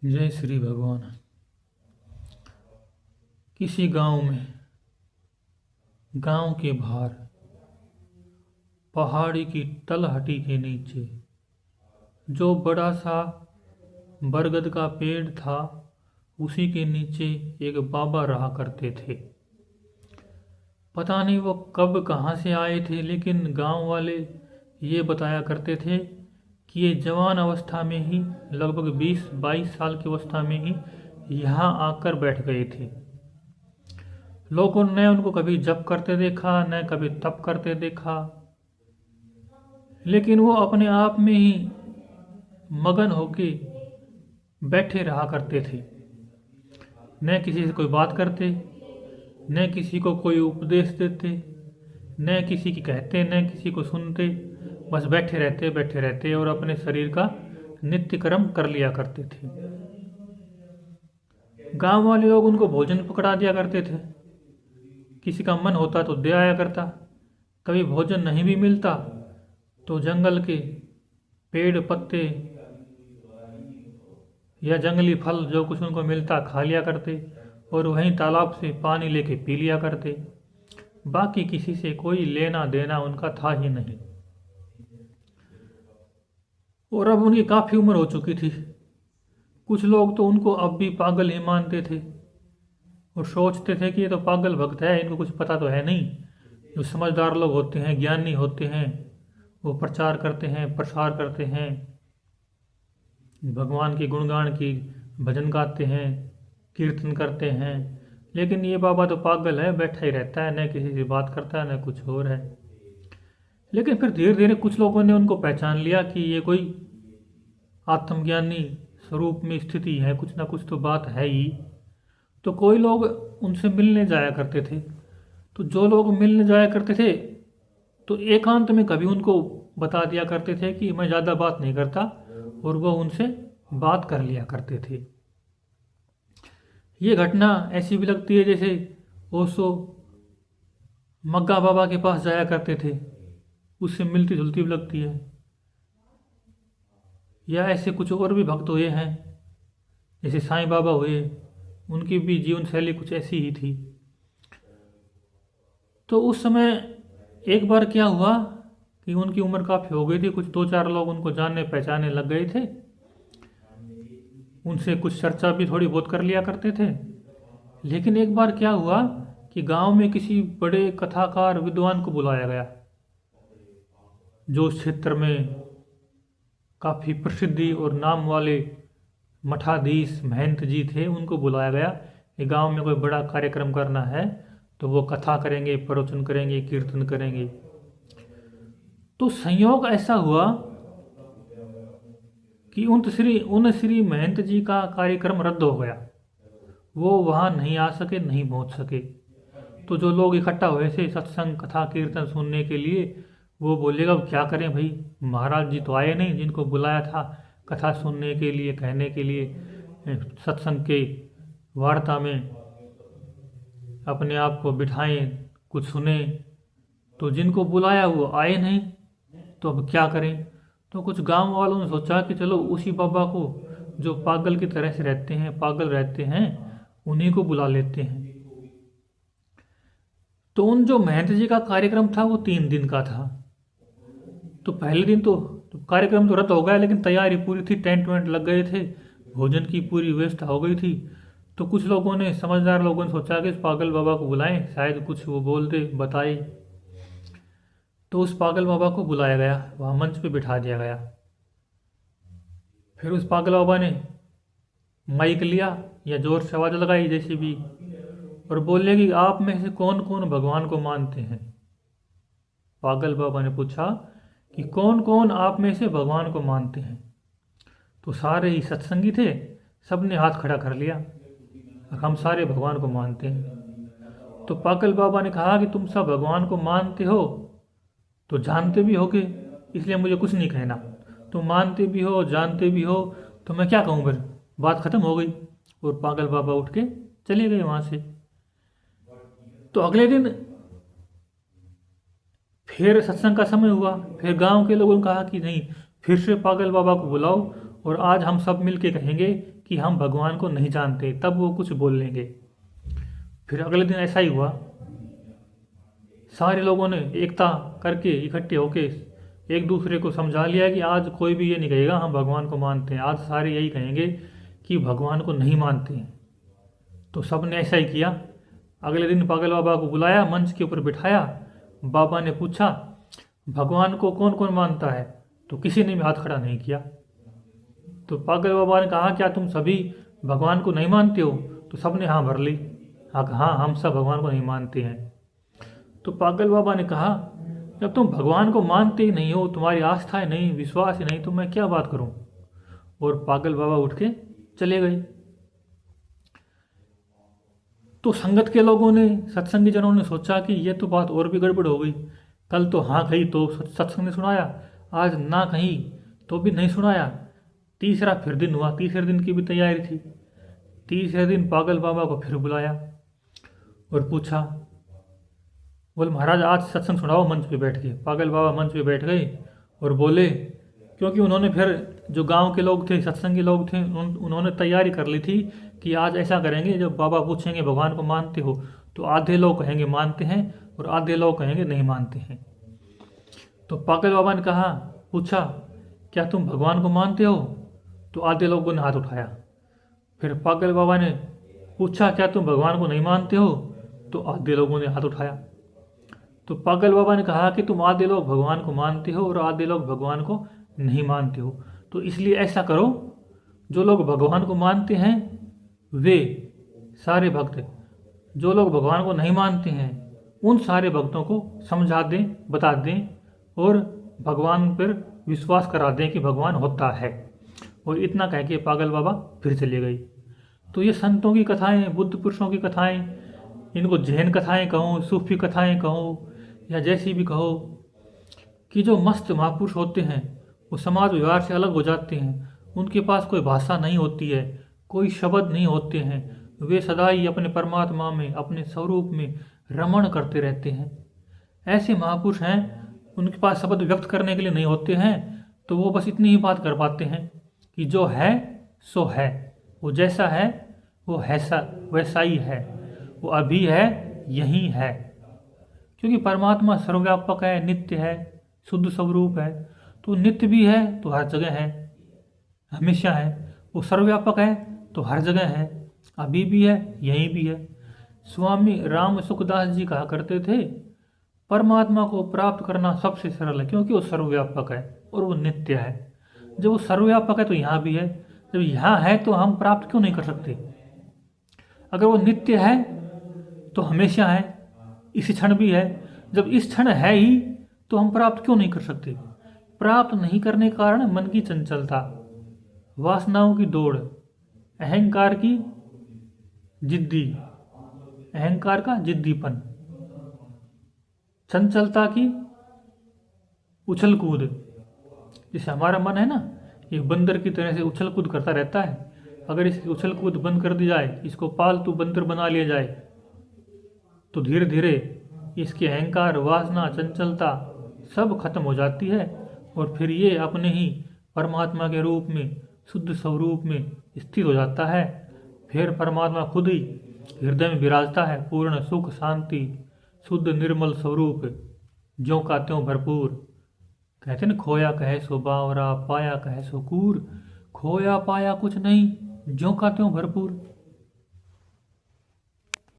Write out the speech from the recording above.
जय श्री भगवान। किसी गांव में, गांव के बाहर, पहाड़ी की तलहटी के नीचे जो बड़ा सा बरगद का पेड़ था, उसी के नीचे एक बाबा रहा करते थे। पता नहीं वो कब कहाँ से आए थे, लेकिन गांव वाले ये बताया करते थे कि ये जवान अवस्था में ही, लगभग 20-22 साल की अवस्था में ही यहाँ आकर बैठ गए थे। लोगों ने उनको कभी जप करते देखा, न कभी तप करते देखा, लेकिन वो अपने आप में ही मगन होके बैठे रहा करते थे। न किसी से कोई बात करते, न किसी को कोई उपदेश देते, न किसी की कहते, न किसी को सुनते। बस बैठे रहते और अपने शरीर का नित्य कर्म कर लिया करते थे। गांव वाले लोग उनको भोजन पकड़ा दिया करते थे। किसी का मन होता तो दे आया करता। कभी भोजन नहीं भी मिलता तो जंगल के पेड़ पत्ते या जंगली फल जो कुछ उनको मिलता खा लिया करते, और वहीं तालाब से पानी लेके पी लिया करते। बाकी किसी से कोई लेना देना उनका था ही नहीं। और अब उनकी काफ़ी उम्र हो चुकी थी। कुछ लोग तो उनको अब भी पागल ही मानते थे और सोचते थे कि ये तो पागल भक्त है, इनको कुछ पता तो है नहीं। जो समझदार लोग होते हैं, ज्ञानी होते हैं, वो प्रचार करते हैं, प्रसार करते हैं, भगवान के गुणगान की भजन गाते हैं, कीर्तन करते हैं। लेकिन ये बाबा तो पागल है, बैठा ही रहता है, न किसी से बात करता है, न कुछ और है। लेकिन फिर धीरे धीरे कुछ लोगों ने उनको पहचान लिया कि ये कोई आत्मज्ञानी स्वरूप में स्थिति है, कुछ ना कुछ तो बात है ही। तो कोई लोग उनसे मिलने जाया करते थे। तो जो लोग मिलने जाया करते थे तो एकांत में कभी उनको बता दिया करते थे कि मैं ज़्यादा बात नहीं करता, और वो उनसे बात कर लिया करते थे। ये घटना ऐसी भी लगती है जैसे ओशो मग्गा बाबा के पास जाया करते थे, उससे मिलती जुलती भी लगती है। या ऐसे कुछ और भी भक्त हुए हैं, जैसे साईं बाबा हुए, उनकी भी जीवन शैली कुछ ऐसी ही थी। तो उस समय एक बार क्या हुआ कि उनकी उम्र काफ़ी हो गई थी, कुछ 2-4 लोग उनको जानने पहचानने लग गए थे। उनसे कुछ चर्चा भी थोड़ी बहुत कर लिया करते थे। लेकिन एक बार क्या हुआ कि गांव में किसी बड़े कथाकार विद्वान को बुलाया गया, जो उस क्षेत्र में काफ़ी प्रसिद्धि और नाम वाले मठाधीश महंत जी थे। उनको बुलाया गया कि गांव में कोई बड़ा कार्यक्रम करना है, तो वो कथा करेंगे, प्रवचन करेंगे, कीर्तन करेंगे। तो संयोग ऐसा हुआ कि उन श्री महंत जी का कार्यक्रम रद्द हो गया। वो वहाँ नहीं आ सके, नहीं पहुँच सके। तो जो लोग इकट्ठा हुए थे सत्संग कथा कीर्तन सुनने के लिए, वो बोलेगा अब क्या करें भाई, महाराज जी तो आए नहीं, जिनको बुलाया था कथा सुनने के लिए, कहने के लिए, सत्संग के वार्ता में अपने आप को बिठाएं, कुछ सुने। तो जिनको बुलाया वो आए नहीं, तो अब क्या करें। तो कुछ गांव वालों ने सोचा कि चलो उसी बाबा को, जो पागल की तरह से रहते हैं, पागल रहते हैं, उन्हीं को बुला लेते हैं। तो उन जो महंत जी का कार्यक्रम था वो 3 दिन का था। तो पहले दिन तो कार्यक्रम तो रद्द हो गया, लेकिन तैयारी पूरी थी, टेंट वेंट लग गए थे, भोजन की पूरी व्यवस्था हो गई थी। तो कुछ लोगों ने, समझदार लोगों ने सोचा कि इस पागल बाबा को बुलाएं, शायद कुछ वो बोल दे, बताए। तो उस पागल बाबा को बुलाया गया, वहाँ मंच पे बिठा दिया गया। फिर उस पागल बाबा ने माइक लिया या जोर से आवाज़ लगाई जैसे भी, और बोले कि आप में से कौन कौन भगवान को मानते हैं। पागल बाबा ने पूछा कि कौन कौन आप में से भगवान को मानते हैं। तो सारे ही सत्संगी थे, सब ने हाथ खड़ा कर लिया, हम सारे भगवान को मानते हैं। तो पागल बाबा ने कहा कि तुम सब भगवान को मानते हो तो जानते भी होगे, इसलिए मुझे कुछ नहीं कहना। तुम मानते भी हो, जानते भी हो, तो मैं क्या कहूँ फिर, बात खत्म हो गई। और पागल बाबा उठ के चले गए वहाँ से। तो अगले दिन फिर सत्संग का समय हुआ। फिर गांव के लोगों ने कहा कि नहीं, फिर से पागल बाबा को बुलाओ और आज हम सब मिल के कहेंगे कि हम भगवान को नहीं जानते, तब वो कुछ बोल लेंगे। फिर अगले दिन ऐसा ही हुआ। सारे लोगों ने एकता करके इकट्ठे होके एक दूसरे को समझा लिया कि आज कोई भी ये नहीं कहेगा हम भगवान को मानते हैं, आज सारे यही कहेंगे कि भगवान को नहीं मानते हैं। तो सब ने ऐसा ही किया। अगले दिन पागल बाबा को बुलाया, मंच के ऊपर बिठाया। बाबा ने पूछा भगवान को कौन कौन मानता है, तो किसी ने भी हाथ खड़ा नहीं किया। तो पागल बाबा ने कहा क्या तुम सभी भगवान को नहीं मानते हो? तो सब ने हाँ भर ली, हाँ हम सब भगवान को नहीं मानते हैं। तो पागल बाबा ने कहा जब तुम भगवान को मानते ही नहीं हो, तुम्हारी आस्था ही नहीं, विश्वास ही नहीं, तो मैं क्या बात करूं? और पागल बाबा उठ के चले गए। तो संगत के लोगों ने, सत्संगी जनों ने सोचा कि ये तो बात और भी गड़बड़ हो गई। कल तो हाँ कही तो सत्संग ने सुनाया, आज ना कही तो भी नहीं सुनाया। तीसरा फिर दिन हुआ, तीसरे दिन की भी तैयारी थी। तीसरे दिन पागल बाबा को फिर बुलाया और पूछा, बोले महाराज आज सत्संग सुनाओ मंच पे बैठ के। पागल बाबा मंच पे बैठ गए और बोले, क्योंकि उन्होंने फिर जो गांव के लोग थे, सत्संगी लोग थे, उन्होंने तैयारी कर ली थी कि आज ऐसा करेंगे जब बाबा पूछेंगे भगवान को मानते हो, तो आधे लोग कहेंगे मानते हैं और आधे लोग कहेंगे नहीं मानते हैं। तो पागल बाबा ने कहा, पूछा क्या तुम भगवान को मानते हो? तो आधे लोगों ने हाथ उठाया। फिर पागल बाबा ने पूछा क्या तुम भगवान को नहीं मानते हो? तो आधे लोगों ने हाथ उठाया। तो पागल बाबा ने कहा कि तुम आधे लोग भगवान को मानते हो और आधे लोग भगवान को नहीं मानते हो, तो इसलिए ऐसा करो, जो लोग भगवान को मानते हैं वे सारे भक्त, जो लोग भगवान को नहीं मानते हैं उन सारे भक्तों को समझा दें, बता दें और भगवान पर विश्वास करा दें कि भगवान होता है। और इतना कह के पागल बाबा फिर चले गई। तो ये संतों की कथाएं, बुद्ध पुरुषों की कथाएं, इनको जैन कथाएं कहो, सूफी कथाएं कहो या जैसी भी कहो, कि जो मस्त महापुरुष होते हैं वो समाज व्यवहार से अलग हो जाते हैं। उनके पास कोई भाषा नहीं होती है, कोई शब्द नहीं होते हैं, वे सदा ही अपने परमात्मा में, अपने स्वरूप में रमण करते रहते हैं। ऐसे महापुरुष हैं, उनके पास शब्द व्यक्त करने के लिए नहीं होते हैं, तो वो बस इतनी ही बात कर पाते हैं कि जो है सो है, वो जैसा है वो वैसा ही है, वो अभी है, यही है। क्योंकि परमात्मा सर्वव्यापक है, नित्य है, शुद्ध स्वरूप है, तो नित्य भी है तो हर जगह है, हमेशा है। वो सर्वव्यापक है तो हर जगह है, अभी भी है, यहीं भी है। स्वामी राम सुखदास जी कहा करते थे, परमात्मा को प्राप्त करना सबसे सरल है, क्योंकि वो सर्वव्यापक है और वो नित्य है। जब वो सर्वव्यापक है तो यहाँ भी है, जब यहाँ है तो हम प्राप्त क्यों नहीं कर सकते? अगर वो नित्य है तो हमेशा है, इस क्षण भी है, जब इस क्षण है ही तो हम प्राप्त क्यों नहीं कर सकते? प्राप्त नहीं करने के कारण मन की चंचलता, वासनाओं की दौड़, अहंकार की जिद्दी, अहंकार का जिद्दीपन, चंचलता की उछल कूद। जैसे हमारा मन है ना, ये बंदर की तरह से उछल कूद करता रहता है। अगर इसकी उछल कूद बंद कर दी जाए, इसको पालतू बंदर बना लिया जाए, तो धीरे धीरे इसके अहंकार, वासना, चंचलता सब खत्म हो जाती है और फिर ये अपने ही परमात्मा के रूप में, शुद्ध स्वरूप में स्थिर हो जाता है। फिर परमात्मा खुद ही हृदय में विराजता है, पूर्ण सुख, शांति, शुद्ध निर्मल स्वरूप, ज्यों का त्यों भरपूर। कहते न खोया कहे सो बावरा, पाया कहे सो कूर। खोया पाया कुछ नहीं, ज्यों का त्यों भरपूर।